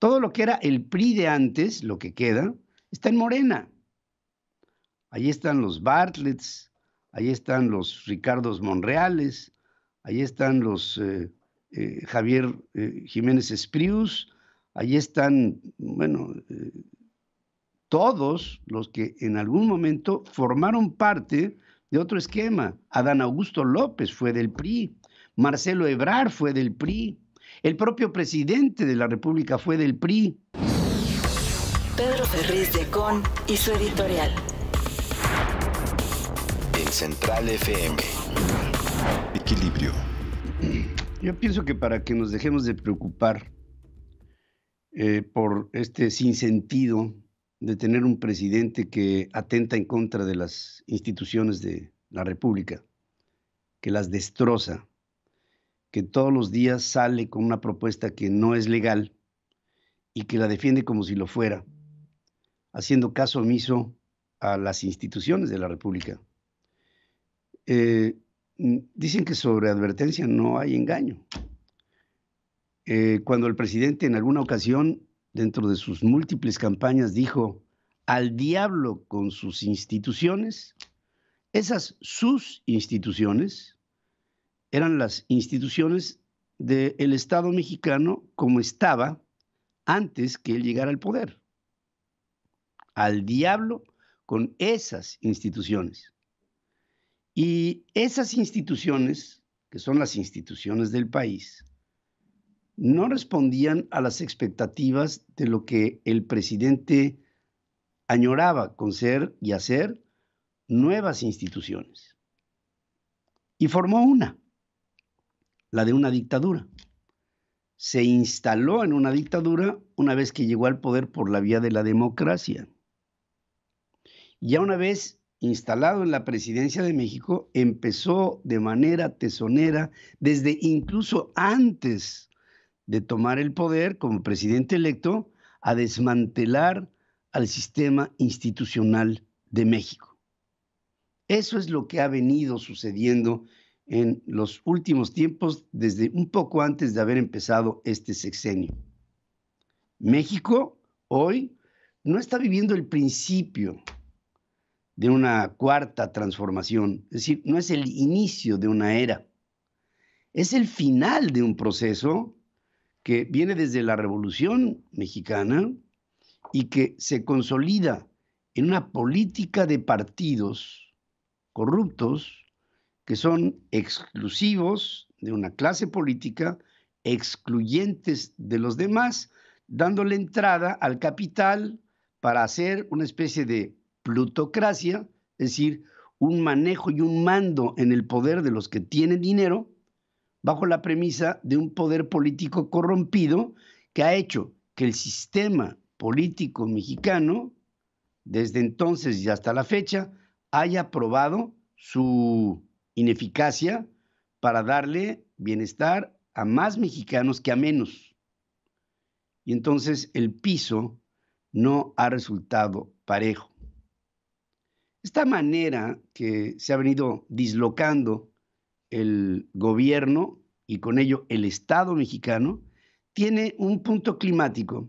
Todo lo que era el PRI de antes, lo que queda, está en Morena. Ahí están los Bartletts, ahí están los Ricardos Monreales, ahí están los Javier Jiménez Esprius, ahí están, bueno, todos los que en algún momento formaron parte de otro esquema. Adán Augusto López fue del PRI, Marcelo Ebrard fue del PRI, el propio presidente de la República fue del PRI. Pedro Ferriz de Con y su editorial. En Central FM. Equilibrio. Yo pienso que para que nos dejemos de preocupar por este sinsentido de tener un presidente que atenta en contra de las instituciones de la República, que las destroza, que todos los días sale con una propuesta que no es legal y que la defiende como si lo fuera, haciendo caso omiso a las instituciones de la República. Dicen que sobre advertencia no hay engaño. Cuando el presidente en alguna ocasión, dentro de sus múltiples campañas, dijo al diablo con sus instituciones, esas sus instituciones eran las instituciones del Estado mexicano como estaba antes que él llegara al poder. Al diablo con esas instituciones. Y esas instituciones, que son las instituciones del país, no respondían a las expectativas de lo que el presidente añoraba con ser y hacer nuevas instituciones. Y formó una, la de una dictadura. Se instaló en una dictadura una vez que llegó al poder por la vía de la democracia. Ya una vez instalado en la presidencia de México, empezó de manera tesonera, desde incluso antes de tomar el poder como presidente electo, a desmantelar al sistema institucional de México. Eso es lo que ha venido sucediendo en los últimos tiempos, desde un poco antes de haber empezado este sexenio. México hoy no está viviendo el principio de una cuarta transformación, es decir, no es el inicio de una era, es el final de un proceso que viene desde la Revolución Mexicana y que se consolida en una política de partidos corruptos que son exclusivos de una clase política, excluyentes de los demás, dándole entrada al capital para hacer una especie de plutocracia, es decir, un manejo y un mando en el poder de los que tienen dinero, bajo la premisa de un poder político corrompido que ha hecho que el sistema político mexicano, desde entonces y hasta la fecha, haya probado su ineficacia para darle bienestar a más mexicanos que a menos. Y entonces el piso no ha resultado parejo. Esta manera que se ha venido dislocando el gobierno y con ello el Estado mexicano tiene un punto climático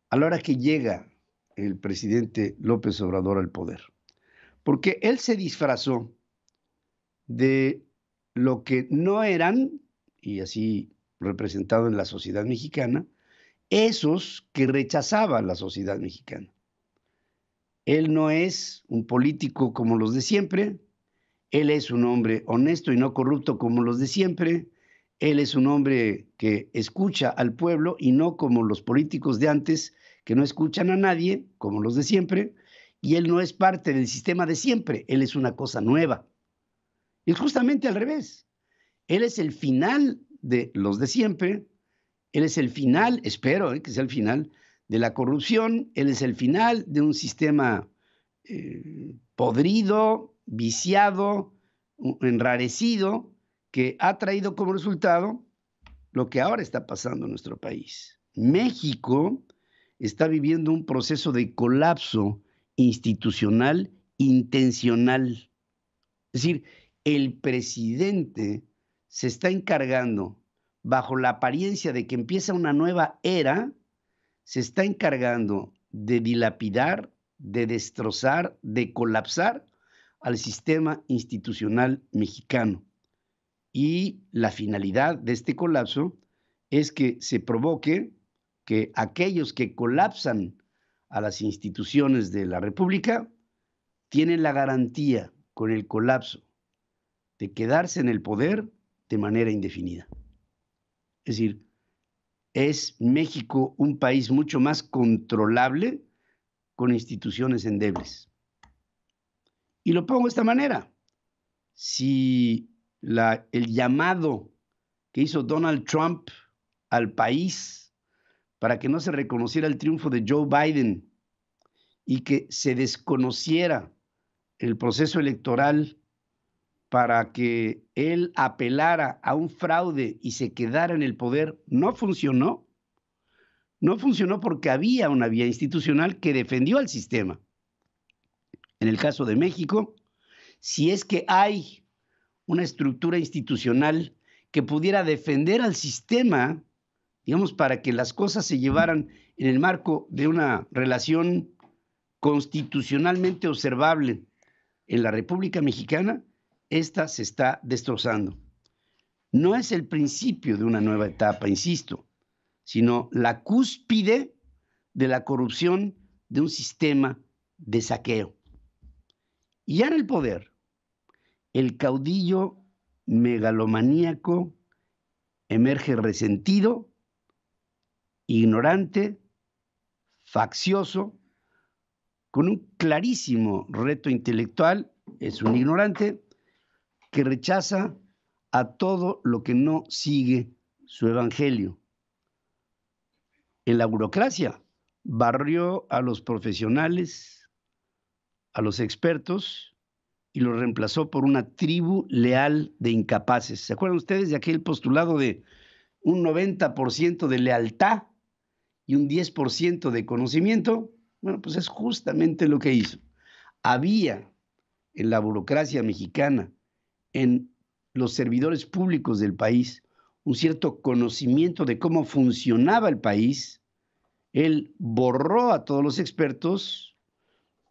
a la hora que llega el presidente López Obrador al poder, porque él se disfrazó de lo que no eran, y así representado en la sociedad mexicana, esos que rechazaba la sociedad mexicana. Él no es un político como los de siempre. Él es un hombre honesto y no corrupto como los de siempre. Él es un hombre que escucha al pueblo y no como los políticos de antes que no escuchan a nadie, como los de siempre. Y él no es parte del sistema de siempre. Él es una cosa nueva. Y es justamente al revés. Él es el final de los de siempre. Él es el final, espero que sea el final, de la corrupción. Él es el final de un sistema podrido, viciado, enrarecido, que ha traído como resultado lo que ahora está pasando en nuestro país. México está viviendo un proceso de colapso institucional intencional. Es decir, el presidente se está encargando, bajo la apariencia de que empieza una nueva era, se está encargando de dilapidar, de destrozar, de colapsar al sistema institucional mexicano. Y la finalidad de este colapso es que se provoque que aquellos que colapsan a las instituciones de la República tienen la garantía con el colapso de quedarse en el poder de manera indefinida. Es decir, es México un país mucho más controlable con instituciones endebles. Y lo pongo de esta manera. Si el llamado que hizo Donald Trump al país para que no se reconociera el triunfo de Joe Biden y que se desconociera el proceso electoral para que él apelara a un fraude y se quedara en el poder, no funcionó. No funcionó porque había una vía institucional que defendió al sistema. En el caso de México, si es que hay una estructura institucional que pudiera defender al sistema, digamos, para que las cosas se llevaran en el marco de una relación constitucionalmente observable en la República Mexicana, esta se está destrozando. No es el principio de una nueva etapa, insisto, sino la cúspide de la corrupción de un sistema de saqueo. Y ya en el poder, el caudillo megalomaníaco emerge resentido, ignorante, faccioso, con un clarísimo reto intelectual. Es un ignorante que rechaza a todo lo que no sigue su evangelio. En la burocracia barrió a los profesionales, a los expertos, y los reemplazó por una tribu leal de incapaces. ¿Se acuerdan ustedes de aquel postulado de un 90% de lealtad y un 10% de conocimiento? Bueno, pues es justamente lo que hizo. Había en la burocracia mexicana, en los servidores públicos del país, un cierto conocimiento de cómo funcionaba el país. Él borró a todos los expertos,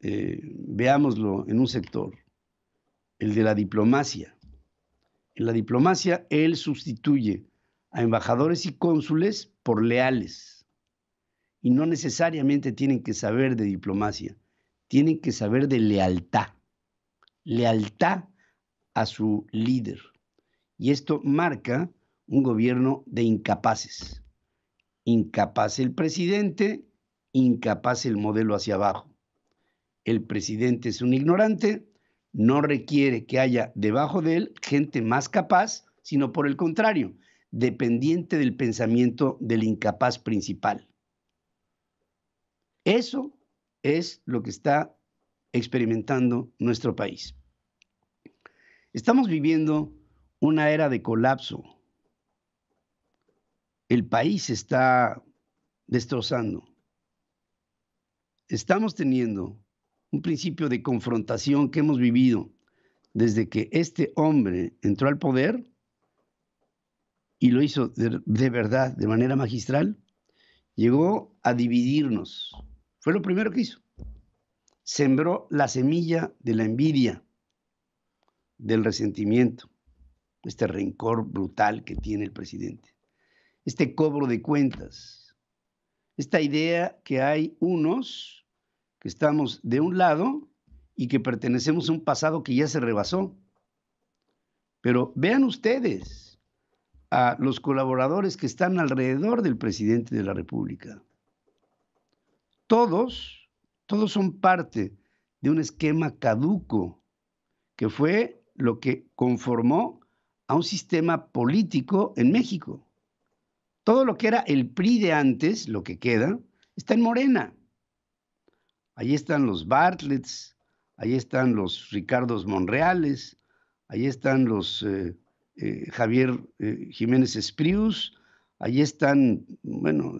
veámoslo en un sector, el de la diplomacia. En la diplomacia, él sustituye a embajadores y cónsules por leales. Y no necesariamente tienen que saber de diplomacia, tienen que saber de lealtad. Lealtad a su líder. Y esto marca un gobierno de incapaces. Incapaz el presidente, incapaz el modelo hacia abajo. El presidente es un ignorante, no requiere que haya debajo de él gente más capaz, sino por el contrario, dependiente del pensamiento del incapaz principal. Eso es lo que está experimentando nuestro país. Estamos viviendo una era de colapso. El país se está destrozando. Estamos teniendo un principio de confrontación que hemos vivido desde que este hombre entró al poder y lo hizo de verdad, de manera magistral. Llegó a dividirnos. Fue lo primero que hizo. Sembró la semilla de la envidia, del resentimiento, este rencor brutal que tiene el presidente, este cobro de cuentas, esta idea que hay unos que estamos de un lado y que pertenecemos a un pasado que ya se rebasó. Pero vean ustedes a los colaboradores que están alrededor del presidente de la República. Todos son parte de un esquema caduco que fue lo que conformó a un sistema político en México. Todo lo que era el PRI de antes, lo que queda, está en Morena. Ahí están los Bartletts, ahí están los Ricardos Monreales, ahí están los Javier Jiménez Esprius, ahí están, bueno,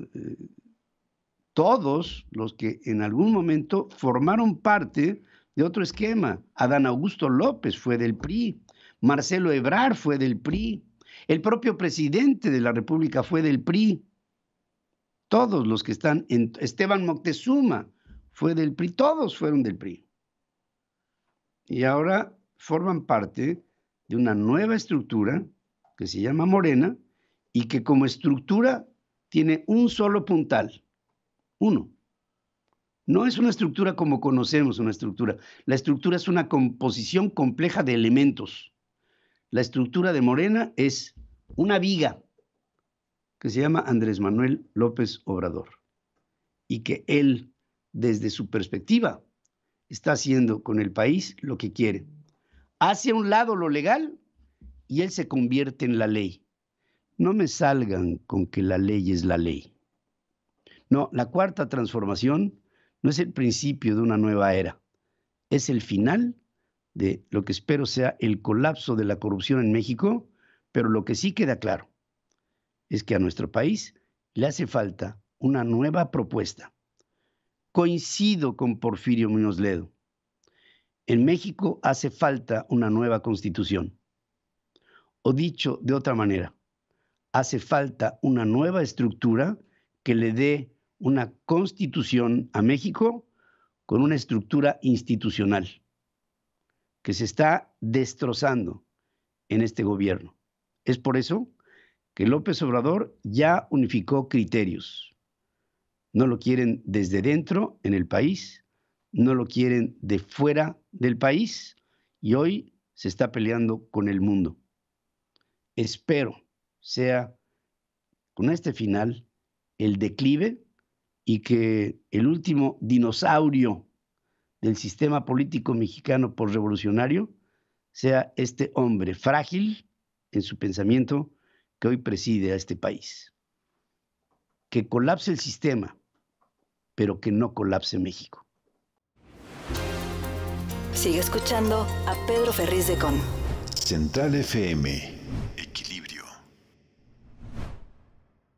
todos los que en algún momento formaron parte de otro esquema. Adán Augusto López fue del PRI, Marcelo Ebrard fue del PRI, el propio presidente de la República fue del PRI. Todos los que están en... Esteban Moctezuma fue del PRI, todos fueron del PRI. Y ahora forman parte de una nueva estructura que se llama Morena y que como estructura tiene un solo puntal, uno. No es una estructura como conocemos una estructura. La estructura es una composición compleja de elementos. La estructura de Morena es una viga que se llama Andrés Manuel López Obrador y que él, desde su perspectiva, está haciendo con el país lo que quiere. Hace a un lado lo legal y él se convierte en la ley. No me salgan con que la ley es la ley. No, la cuarta transformación no es el principio de una nueva era, es el final de lo que espero sea el colapso de la corrupción en México, pero lo que sí queda claro es que a nuestro país le hace falta una nueva propuesta. Coincido con Porfirio Muñoz Ledo. En México hace falta una nueva constitución. O dicho de otra manera, hace falta una nueva estructura que le dé una constitución a México con una estructura institucional que se está destrozando en este gobierno. Es por eso que López Obrador ya unificó criterios. No lo quieren desde dentro en el país, no lo quieren de fuera del país y hoy se está peleando con el mundo. Espero sea con este final el declive y que el último dinosaurio del sistema político mexicano posrevolucionario sea este hombre frágil en su pensamiento que hoy preside a este país. Que colapse el sistema, pero que no colapse México. Sigue escuchando a Pedro Ferriz de Con. Central FM.